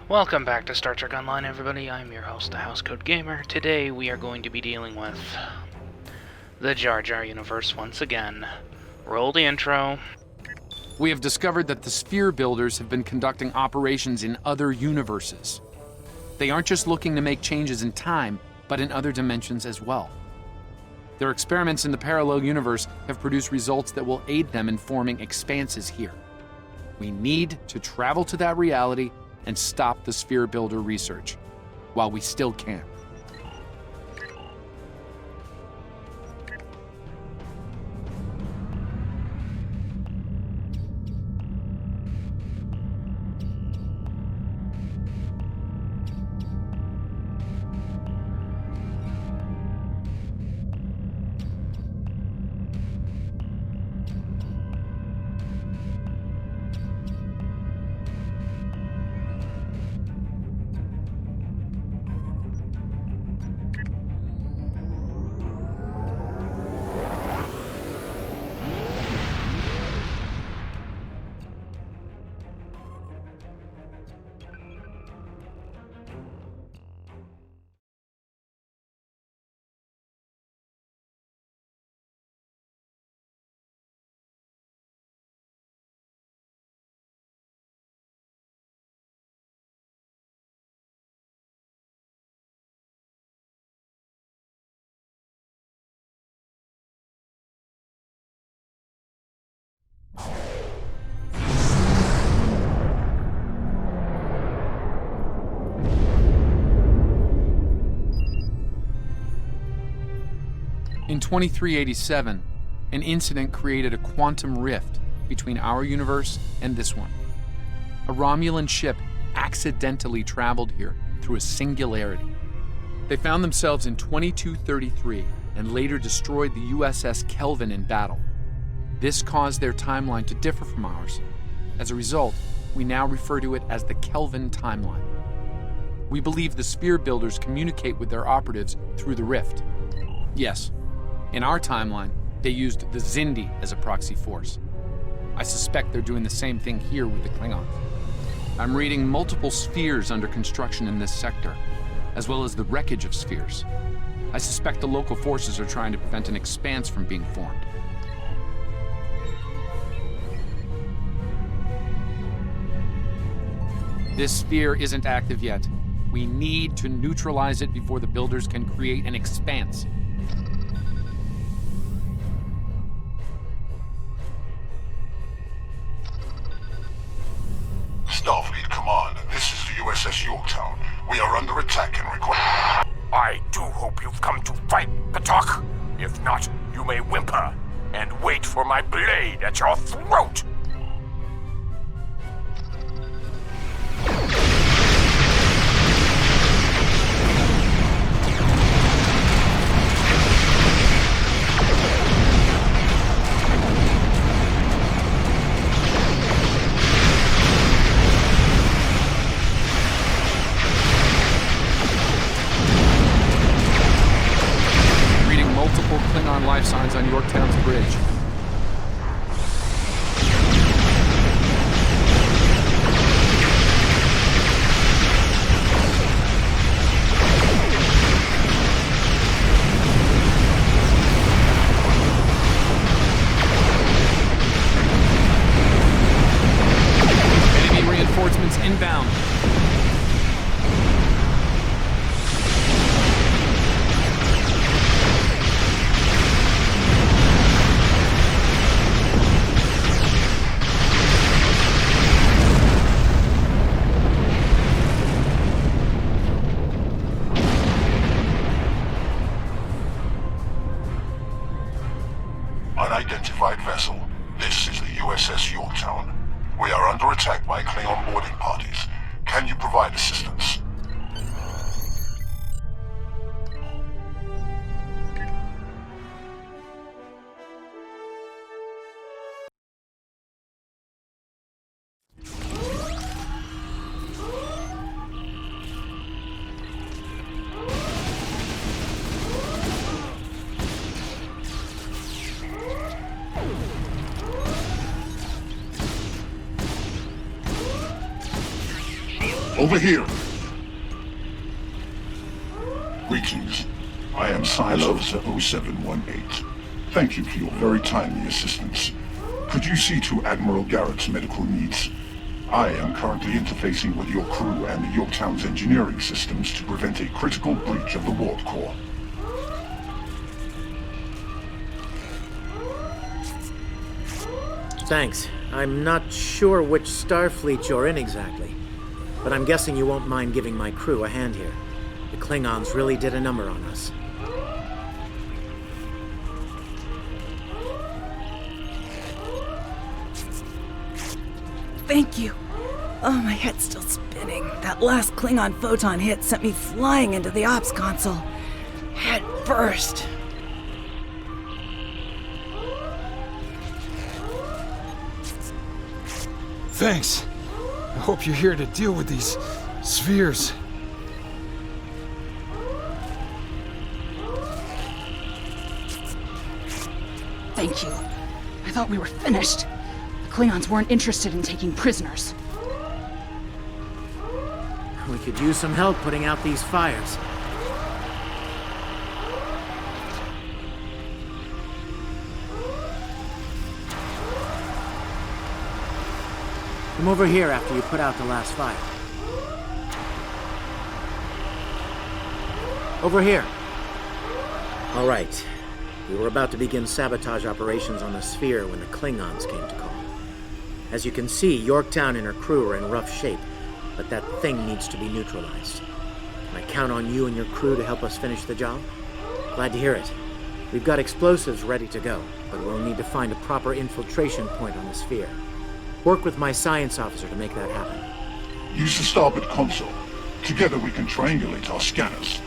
Welcome back to Star Trek Online, everybody. I'm your host, the Housecoat Gamer. Today we are going to be dealing with the Jar Jar universe once again. Roll the intro. We have discovered that the Sphere Builders have been conducting operations in other universes. They aren't just looking to make changes in time, but in other dimensions as well. Their experiments in the parallel universe have produced results that will aid them in forming expanses here. We need to travel to that reality and stop the Sphere Builder research, while we still can. In 2387, an incident created a quantum rift between our universe and this one. A Romulan ship accidentally traveled here through a singularity. They found themselves in 2233 and later destroyed the USS Kelvin in battle. This caused their timeline to differ from ours. As a result, we now refer to it as the Kelvin timeline. We believe the Sphere Builders communicate with their operatives through the rift. Yes. In our timeline, they used the Xindi as a proxy force. I suspect they're doing the same thing here with the Klingons. I'm reading multiple spheres under construction in this sector, as well as the wreckage of spheres. I suspect the local forces are trying to prevent an expanse from being formed. This sphere isn't active yet. We need to neutralize it before the Builders can create an expanse. Starfleet Command, this is the USS Yorktown. We are under attack and require... I do hope you've come to fight, Patok. If not, you may whimper and wait for my blade at your throat. Klingon life signs on Yorktown's bridge. Enemy reinforcements inbound. Unidentified vessel. This is the USS Yorktown. We are under attack by Klingon boarding parties. Can you provide assistance? Over here! Greetings. I am Science Officer 0718. Thank you for your very timely assistance. Could you see to Admiral Garrett's medical needs? I am currently interfacing with your crew and the Yorktown's engineering systems to prevent a critical breach of the warp core. Thanks. I'm not sure which Starfleet you're in exactly, but I'm guessing you won't mind giving my crew a hand here. The Klingons really did a number on us. Thank you. Oh, my head's still spinning. That last Klingon photon hit sent me flying into the ops console. Head first. Thanks. I hope you're here to deal with these spheres. Thank you. I thought we were finished. The Klingons weren't interested in taking prisoners. We could use some help putting out these fires. Come over here after you put out the last fire. Over here. All right. We were about to begin sabotage operations on the sphere when the Klingons came to call. As you can see, Yorktown and her crew are in rough shape, but that thing needs to be neutralized. Can I count on you and your crew to help us finish the job? Glad to hear it. We've got explosives ready to go, but we'll need to find a proper infiltration point on the sphere. Work with my science officer to make that happen. Use the starboard console. Together we can triangulate our scanners.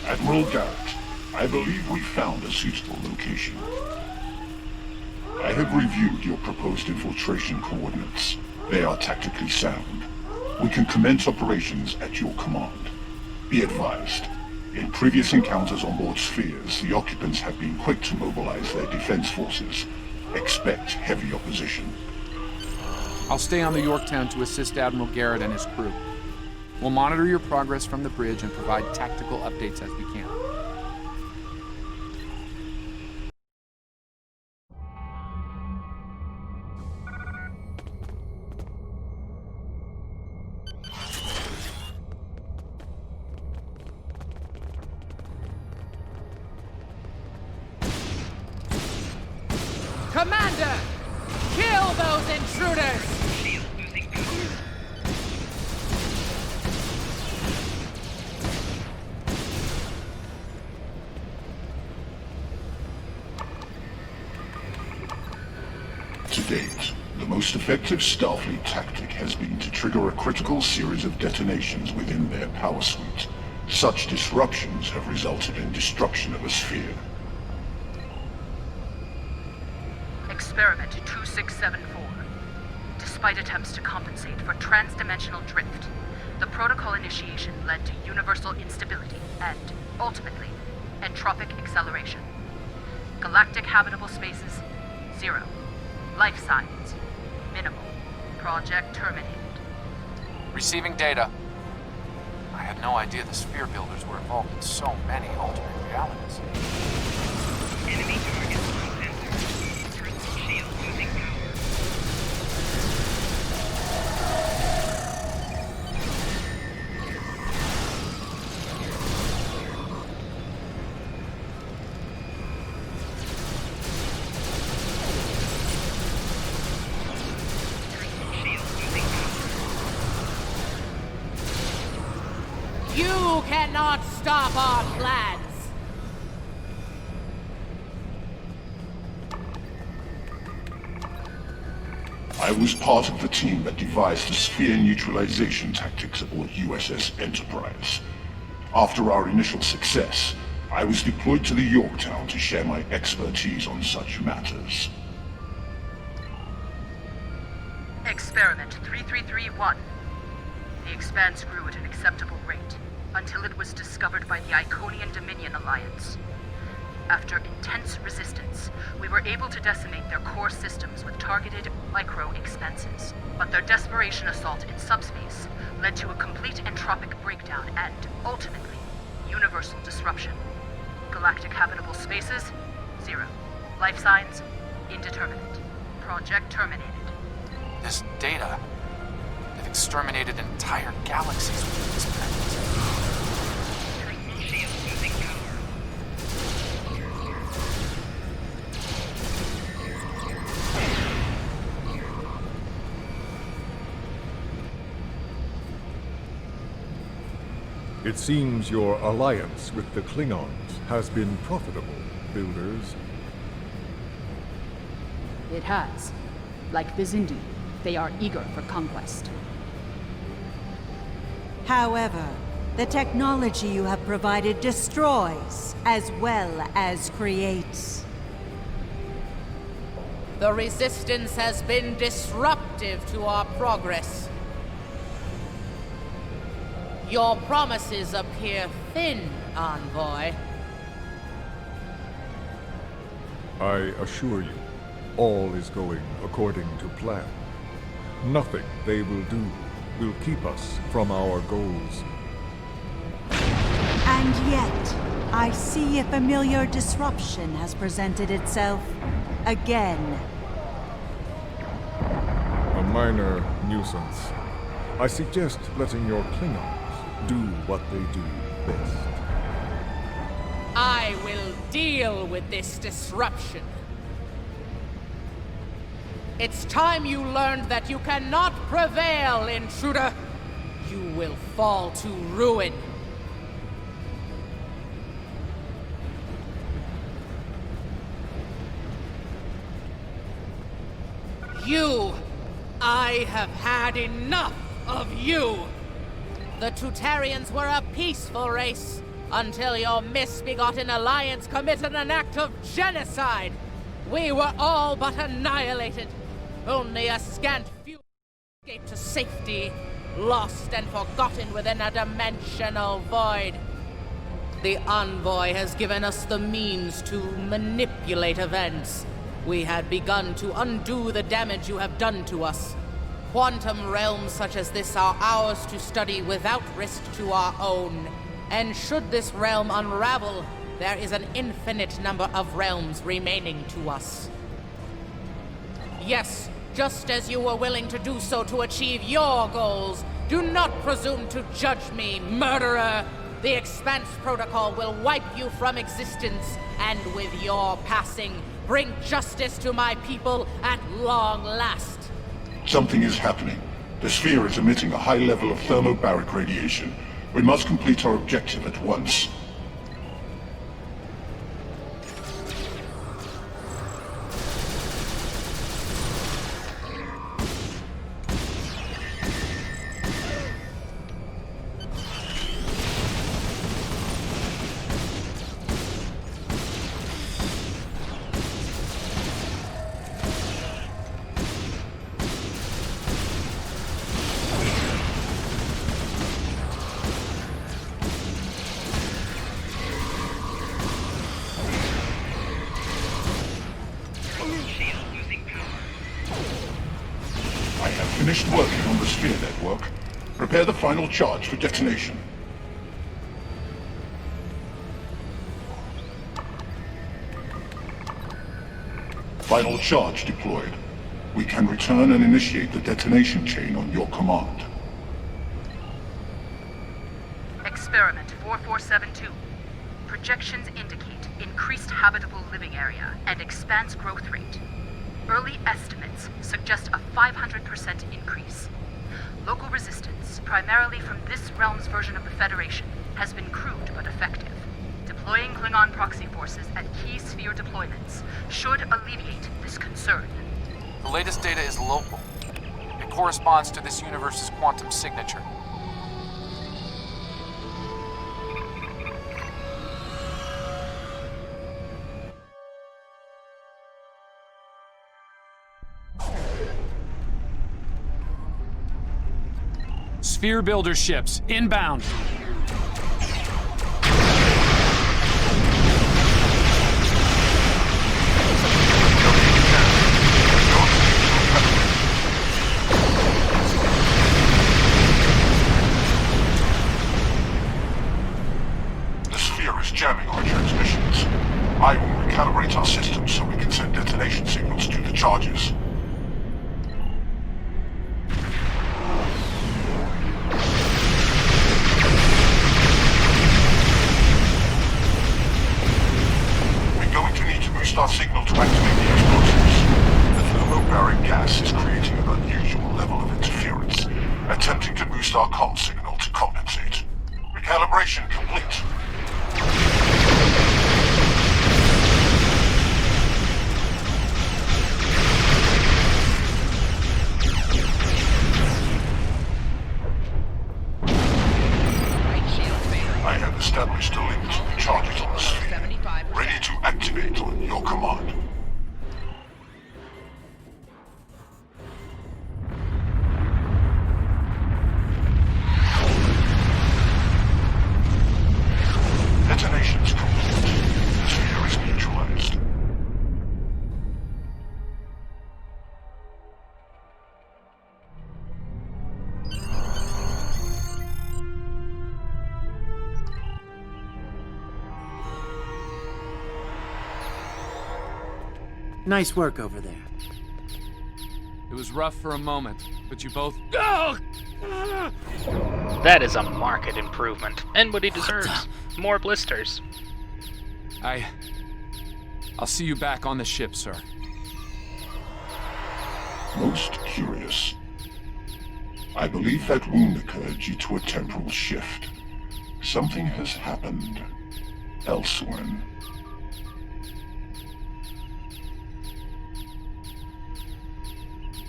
Admiral Garrett, I believe we found a suitable location. I have reviewed your proposed infiltration coordinates. They are tactically sound. We can commence operations at your command. Be advised, in previous encounters on board spheres, the occupants have been quick to mobilize their defense forces. Expect heavy opposition. I'll stay on the Yorktown to assist Admiral Garrett and his crew. We'll monitor your progress from the bridge and provide tactical updates as we can. Commander! Kill those intruders! To date, the most effective Starfleet tactic has been to trigger a critical series of detonations within their power suite. Such disruptions have resulted in destruction of a sphere. Experiment 2674. Despite attempts to compensate for transdimensional drift, the protocol initiation led to universal instability and, ultimately, entropic acceleration. Galactic habitable spaces, 0. Life signs, minimal. Project terminated. Receiving data. I had no idea the sphere builders were involved in so many alternate realities. Enemy target sensor. Personal shield losing power. You cannot stop our plans! I was part of the team that devised the sphere neutralization tactics aboard USS Enterprise. After our initial success, I was deployed to the Yorktown to share my expertise on such matters. Experiment 3331. The expanse grew at an acceptable rate. until it was discovered by the Iconian Dominion Alliance. After intense resistance, we were able to decimate their core systems with targeted micro-expenses. But their desperation assault in subspace led to a complete entropic breakdown and, ultimately, universal disruption. Galactic habitable spaces, 0. Life signs, indeterminate. Project terminated. This data, they've exterminated entire galaxies with this planet. Personal shield losing power. It seems your alliance with the Klingons has been profitable, builders. It has. Like the Zindu, they are eager for conquest. However, the technology you have provided destroys as well as creates. The Resistance has been disruptive to our progress. Your promises appear thin, Envoy. I assure you, all is going according to plan. Nothing they will do will keep us from our goals. And yet, I see a familiar disruption has presented itself again. A minor nuisance. I suggest letting your Klingons do what they do best. I will deal with this disruption. It's time you learned that you cannot prevail, intruder. You will fall to ruin. I have had enough of you. The Tutarians were a peaceful race until your misbegotten alliance committed an act of genocide. We were all but annihilated. Only a scant few escaped to safety, lost and forgotten within a dimensional void. The Envoy has given us the means to manipulate events. We had begun to undo the damage you have done to us. Quantum realms such as this are ours to study without risk to our own. And should this realm unravel, there is an infinite number of realms remaining to us. Yes, just as you were willing to do so to achieve your goals, do not presume to judge me, murderer! The Expanse Protocol will wipe you from existence, and with your passing, bring justice to my people at long last. Something is happening. The sphere is emitting a high level of thermobaric radiation. We must complete our objective at once. Finished working on the sphere network. Prepare the final charge for detonation. Final charge deployed. We can return and initiate the detonation chain on your command. Experiment 4472. Projections indicate increased habitable living area and expanse growth rate. Early estimates suggest a 500% increase. Local resistance, primarily from this realm's version of the Federation, has been crude but effective. Deploying Klingon proxy forces at key sphere deployments should alleviate this concern. The latest data is local. It corresponds to this universe's quantum signature. Sphere builder ships, inbound. reprogramming our transmissions. I will recalibrate our systems so we can send detonation signals to the charges. We're going to need to boost our signal to activate the explosives. The thermobaric gas is creating an unusual level of interference. Attempting to boost our comm signal to compensate. Recalibration complete. I have established a link to the charges on the sphere. Ready to activate on your command. Detonations complete. The sphere is neutralized. Nice work over there. It was rough for a moment, but you both... That is a marked improvement, and what he deserves. More blisters. I'll see you back on the ship, sir. Most curious. I believe that wound occurred due to a temporal shift. Something has happened elsewhere.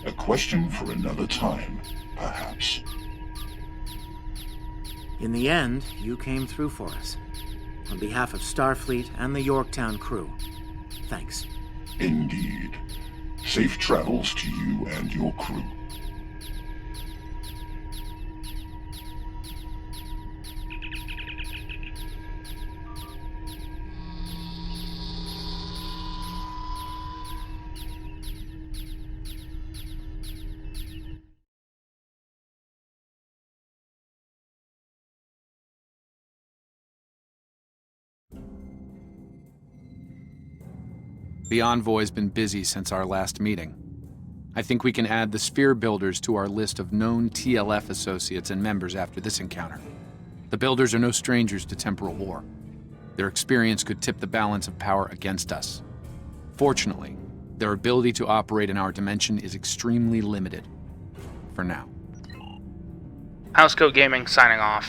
A question for another time, perhaps. In the end, you came through for us. On behalf of Starfleet and the Yorktown crew, thanks. Indeed. Safe travels to you and your crew. The Envoy's been busy since our last meeting. I think we can add the Sphere Builders to our list of known TLF associates and members after this encounter. The Builders are no strangers to temporal war. Their experience could tip the balance of power against us. Fortunately, their ability to operate in our dimension is extremely limited. For now. Housecoat Gaming signing off.